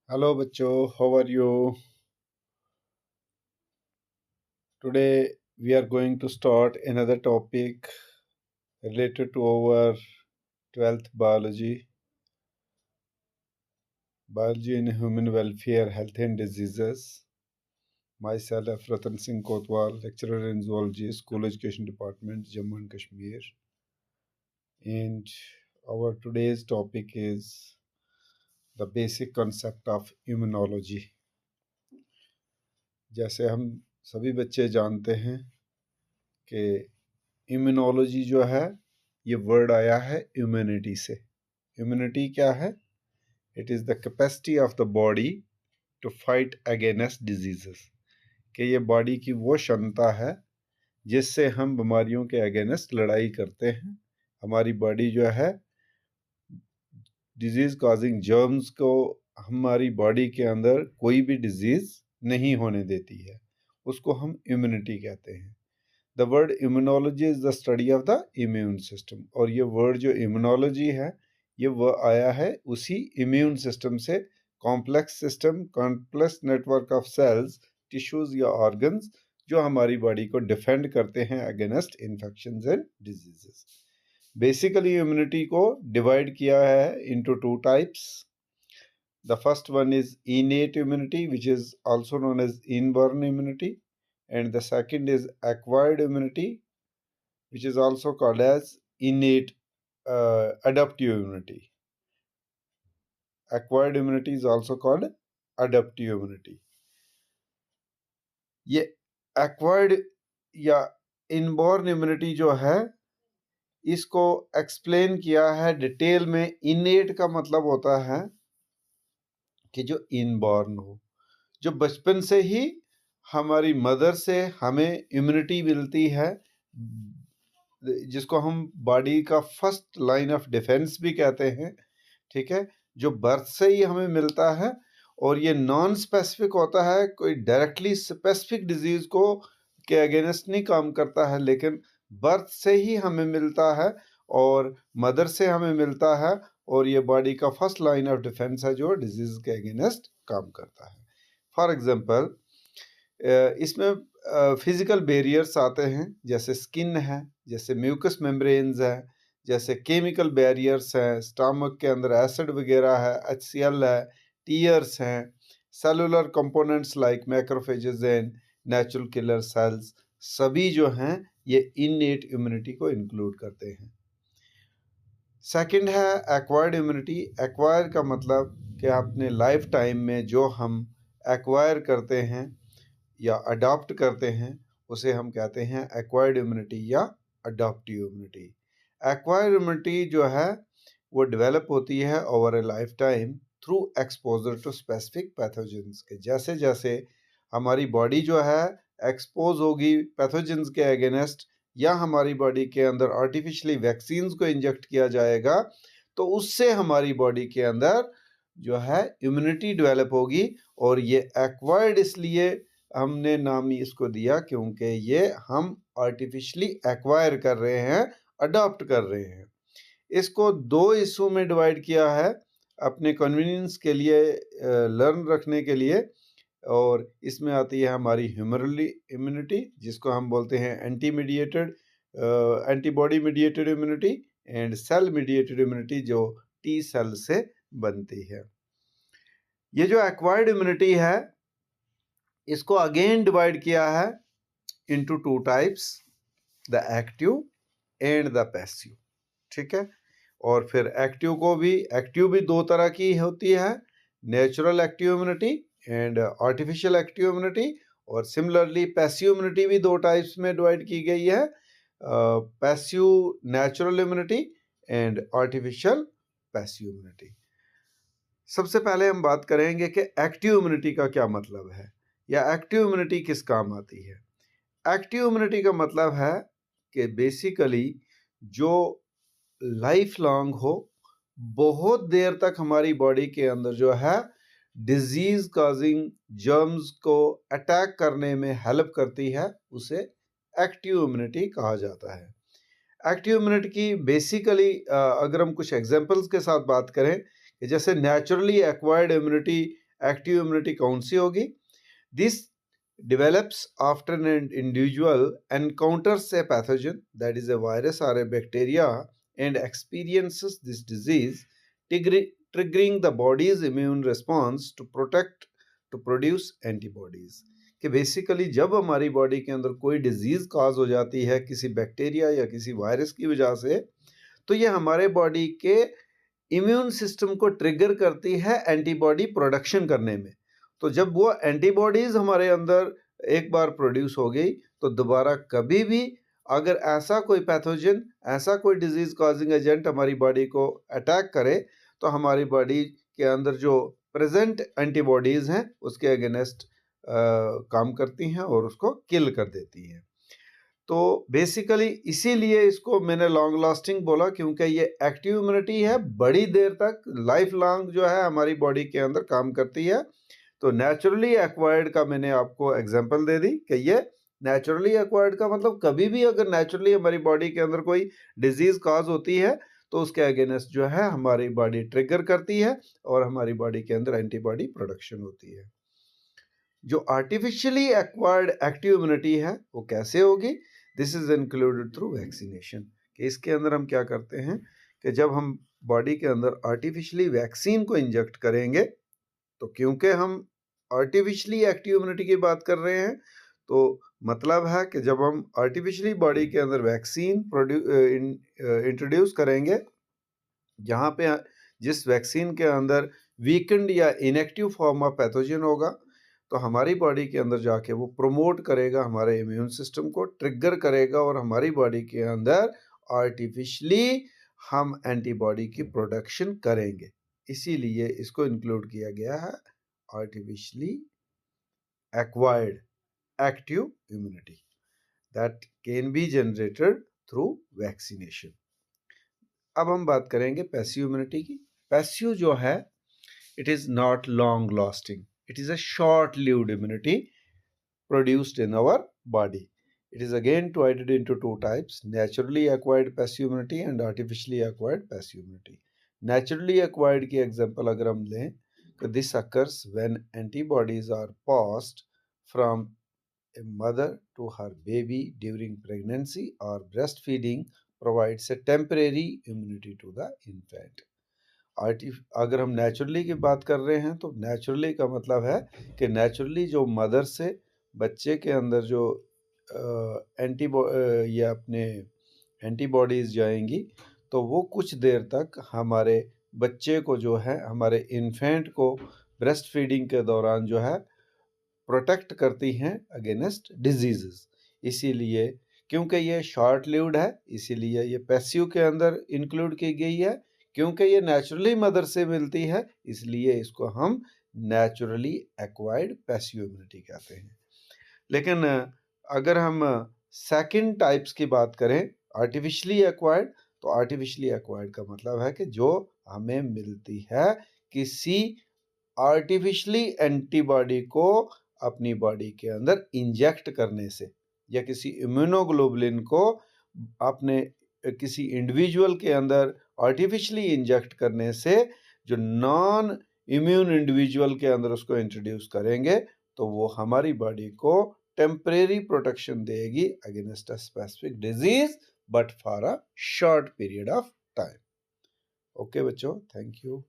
Hello बच्चों, how are you? Today we are going to start another topic related to our 12th biology in human welfare, health and diseases. Myself, Ratan Singh Kotwal, lecturer in zoology, School Education Department, Jammu and Kashmir. And our today's topic is the basic concept of immunology. जैसे हम सभी बच्चे जानते हैं कि immunology जो है ये वर्ड आया है इम्यूनिटी से। इम्यूनिटी क्या है? It is the capacity of the body to fight against diseases. कि ये बॉडी की वो क्षमता है जिससे हम बीमारियों के अगेंस्ट लड़ाई करते हैं। हमारी बॉडी जो है डिजीज़ कॉजिंग जर्म्स को हमारी बॉडी के अंदर कोई भी डिजीज़ नहीं होने देती है, उसको हम इम्यूनिटी कहते हैं। The word immunology is the study of the immune system. और ये वर्ड जो इम्यूनोलॉजी है ये वो आया है उसी इम्यून सिस्टम से। Complex system, complex network of cells, tissues या ऑर्गन्स जो हमारी बॉडी को डिफेंड करते हैं against infections and diseases. Basically immunity को डिवाइड किया है into two types. The first one is innate immunity which is also known as inborn immunity, and the second is acquired immunity, which is also called as innate adaptive immunity. Acquired immunity is also called adaptive immunity. ये acquired या inborn immunity जो है इसको explain किया है detail में। इनेट का मतलब होता है कि जो इनबॉर्न हो, जो बचपन से ही हमारी मदर से हमें इम्यूनिटी मिलती है, जिसको हम बॉडी का फर्स्ट लाइन ऑफ डिफेंस भी कहते हैं। ठीक है, जो बर्थ से ही हमें मिलता है और ये नॉन स्पेसिफिक होता है, कोई डायरेक्टली स्पेसिफिक डिजीज को के अगेंस्ट नहीं काम करता है, लेकिन बर्थ से ही हमें मिलता है और मदर से हमें मिलता है और ये बॉडी का फर्स्ट लाइन ऑफ डिफेंस है जो डिजीज के अगेंस्ट काम करता है। फॉर एग्जांपल इसमें फिजिकल बैरियर्स आते हैं, जैसे स्किन है, जैसे म्यूकस मेम्ब्रेन्स है, जैसे केमिकल बैरियर्स हैं, स्टमक के अंदर एसिड वगैरह है, HCl है, टीयर्स हैं, cellular components like macrophages and natural killer cells, सभी जो हैं ये इननेट इम्यूनिटी को इंक्लूड करते हैं। सेकंड है एक्वायर्ड इम्यूनिटी। एक्वायर का मतलब कि अपने लाइफ टाइम में जो हम एक्वायर करते हैं या अडॉप्ट करते हैं उसे हम कहते हैं एक्वायर्ड इम्यूनिटी या अडॉप्टिव इम्यूनिटी। एक्वायर्ड इम्यूनिटी जो है वो डेवलप होती है over a life time through exposure to specific pathogens के। जैसे जैसे हमारी बॉडी जो है एक्सपोज होगी पैथोजेंस के अगेंस्ट या हमारी बॉडी के अंदर आर्टिफिशियली वैक्सीन्स को इंजेक्ट किया जाएगा तो उससे हमारी बॉडी के अंदर जो है इम्यूनिटी डेवलप होगी। और ये एक्वायर्ड इसलिए हमने नाम इसको दिया क्योंकि ये हम आर्टिफिशियली एक्वायर कर रहे हैं, अडॉप्ट कर रहे हैं। इसको दो हिस्सों में डिवाइड किया है अपने कन्वीनियंस के लिए, लर्न रखने के लिए। और इसमें आती है हमारी ह्यूमरल इम्यूनिटी जिसको हम बोलते हैं antibody mediated immunity and cell mediated immunity जो टी सेल से बनती है। ये जो एक्वायर्ड इम्यूनिटी है इसको अगेन डिवाइड किया है into two types, the active and the passive. ठीक है, और फिर एक्टिव भी दो तरह की होती है, natural active immunity and artificial active immunity. और सिमिलरली पैसिव इम्यूनिटी भी दो टाइप्स में डिवाइड की गई है, passive natural immunity and artificial passive immunity. सबसे पहले हम बात करेंगे कि एक्टिव इम्यूनिटी का क्या मतलब है या एक्टिव इम्यूनिटी किस काम आती है। एक्टिव इम्यूनिटी का मतलब है कि बेसिकली जो लाइफ लॉन्ग हो, बहुत देर तक हमारी बॉडी के अंदर जो है डिजीज कॉजिंग जर्म्स को अटैक करने में हेल्प करती है, उसे एक्टिव इम्यूनिटी कहा जाता है। एक्टिव इम्यूनिटी की बेसिकली अगर हम कुछ एग्जांपल्स के साथ बात करें कि जैसे naturally acquired immunity active immunity कौन सी होगी? This develops after an individual encounters a pathogen, that is a virus or a bacteria, and experiences this disease, triggering the body's immune response to produce antibodies. कि basically जब हमारी body के अंदर कोई disease cause हो जाती है किसी बैक्टीरिया या किसी वायरस की वजह से, तो ये हमारे बॉडी के इम्यून सिस्टम को ट्रिगर करती है एंटीबॉडी प्रोडक्शन करने में। तो जब वो एंटीबॉडीज हमारे अंदर एक बार प्रोड्यूस हो गई तो दोबारा कभी भी अगर ऐसा कोई पैथोजन, ऐसा कोई डिजीज कॉजिंग एजेंट हमारी बॉडी को अटैक करे तो हमारी बॉडी के अंदर जो प्रेजेंट एंटीबॉडीज हैं उसके अगेंस्ट काम करती हैं और उसको किल कर देती हैं। तो बेसिकली इसीलिए इसको मैंने लॉन्ग लास्टिंग बोला, क्योंकि ये एक्टिव इम्यूनिटी है, बड़ी देर तक लाइफ लॉन्ग जो है हमारी बॉडी के अंदर काम करती है। तो नेचुरली एक्वायर्ड का मैंने आपको एग्जांपल दे दी कि ये नेचुरली एक्वायर्ड का मतलब कभी भी अगर नेचुरली हमारी बॉडी के अंदर कोई डिजीज कॉज होती है तो उसके अगेंस्ट जो है हमारी बॉडी ट्रिगर करती है और हमारी बॉडी के अंदर एंटीबॉडी प्रोडक्शन होती है। जो आर्टिफिशियली एक्वायर्ड एक्टिव इम्यूनिटी है वो कैसे होगी? This is included through vaccination. कि इसके अंदर हम क्या करते हैं कि जब हम बॉडी के अंदर आर्टिफिशियली वैक्सीन को इंजेक्ट करेंगे, तो क्योंकि हम आर्टिफिशियली एक्टिव इम्यूनिटी की बात कर रहे हैं तो मतलब है कि जब हम आर्टिफिशियली बॉडी के अंदर वैक्सीन इंट्रोड्यूस करेंगे, जहाँ पे जिस वैक्सीन के अंदर वीकेंड या इनएक्टिव फॉर्म ऑफ पैथोजन होगा, तो हमारी बॉडी के अंदर जाके वो प्रमोट करेगा हमारे इम्यून सिस्टम को, ट्रिगर करेगा और हमारी बॉडी के अंदर आर्टिफिशियली हम एंटीबॉडी की प्रोडक्शन करेंगे। इसीलिए इसको इंक्लूड किया गया है artificially acquired active immunity that can be generated through vaccination. अब हम बात करेंगे पैसिव इम्यूनिटी की। पैसिव जो है it is not long lasting, it is a short lived immunity produced in our body. It is again divided into two types: naturally acquired passive immunity and artificially acquired passive immunity. Naturally acquired की example अगर हम लें तो this occurs when antibodies are passed from a mother to her baby during pregnancy or breastfeeding, provides a temporary immunity to the infant. अगर हम naturally की बात कर रहे हैं तो नेचुरली का मतलब है कि नेचुरली जो मदर से बच्चे के अंदर जो या अपने एंटीबॉडीज़ जाएंगी तो वो कुछ देर तक हमारे बच्चे को जो है, हमारे इन्फेंट को ब्रेस्ट फीडिंग के दौरान जो है प्रोटेक्ट करती हैं अगेंस्ट डिजीज़। इसीलिए क्योंकि ये शॉर्ट लिव्ड है इसीलिए ये पैसिव के अंदर इंक्लूड की गई है। क्योंकि ये नेचुरली मदर से मिलती है इसलिए इसको हम नेचुरली एक्वायर्ड पैसिव इम्यूनिटी कहते हैं। लेकिन अगर हम सेकंड टाइप्स की बात करें आर्टिफिशियली एक्वायर्ड, तो आर्टिफिशियली एक्वायर्ड का मतलब है कि जो हमें मिलती है किसी आर्टिफिशियली एंटीबॉडी को अपनी बॉडी के अंदर इंजेक्ट करने से, या किसी इम्यूनोग्लोबुलिन को अपने किसी इंडिविजुअल के अंदर आर्टिफिशियली इंजेक्ट करने से जो नॉन इम्यून इंडिविजुअल के अंदर उसको इंट्रोड्यूस करेंगे तो वो हमारी बॉडी को टेम्परेरी प्रोटेक्शन देगी against a specific disease but for a short period of time. Okay बच्चों, थैंक यू।